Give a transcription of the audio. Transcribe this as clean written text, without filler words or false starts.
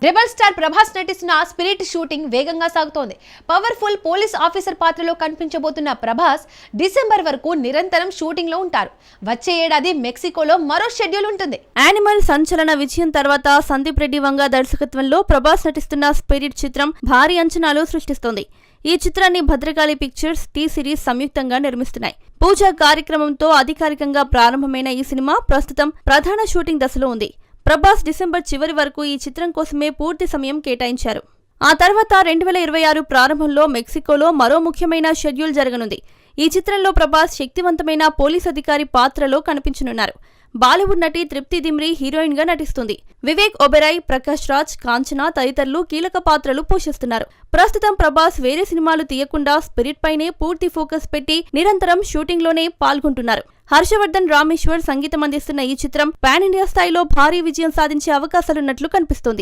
Rebel star Prabhas నటిస్తున్న spirit shooting వేగంగా సాగుతోంది. పవర్ఫుల్ పోలీస్ ఆఫీసర్ పాత్రలో కనిపించబోతున్న ప్రభాస్ డిసెంబర్ వరకు నిరంతరం షూటింగ్ లో ఉంటారు. వచ్చే ఏడాది మెక్సికోలో మరో షెడ్యూల్ ఉంటుంది. యానిమల్ సంచలన విజయం తర్వాత సందీప్ రెడ్డి వంగ దర్శకత్వంలో ప్రభాస్ నటిస్తున్న స్పిరిట్ చిత్రం భారీ అంచనాలు సృష్టిస్తోంది. ఈ చిత్రాన్ని భద్రకాళి పిక్చర్స్, టీ సిరీస్ సంయుక్తంగా నిర్మిస్తున్నాయి. పూజా కార్యక్రమంతో అధికారికంగా ప్రారంభమైన ఈ సినిమా ప్రస్తుతం ప్రధాన షూటింగ్ దశలో ఉంది. ప్రభాస్ డిసెంబర్ చివరి వరకు ఈ చిత్రం కోసమే పూర్తి సమయం కేటాయించారు. ఆ తర్వాత 2026 ప్రారంభంలో మెక్సికోలో మరో ముఖ్యమైన షెడ్యూల్ జరగనుంది. ఈ చిత్రంలో ప్రభాస్ శక్తివంతమైన పోలీస్ అధికారి పాత్రలో కనిపించనున్నారు. బాలీవుడ్ నటి తృప్తి దిమ్రీ హీరోయిన్ గా నటిస్తుంది. వివేక్ ఒబెరాయ్, ప్రకాష్ రాజ్, కాంచనా తదితరులు కీలక పాత్రలు పోషిస్తున్నారు. ప్రస్తుతం ప్రభాస్ వేరే సినిమాలు తీయకుండా స్పిరిట్ పైనే పూర్తి ఫోకస్ పెట్టి నిరంతరం షూటింగ్ లోనే పాల్గొంటున్నారు. హర్షవర్ధన్ రామేశ్వర్ సంగీతం అందిస్తున్న ఈ చిత్రం పాన్ ఇండియా స్థాయిలో భారీ విజయం సాధించే అవకాశాలున్నట్లు కనిపిస్తోంది.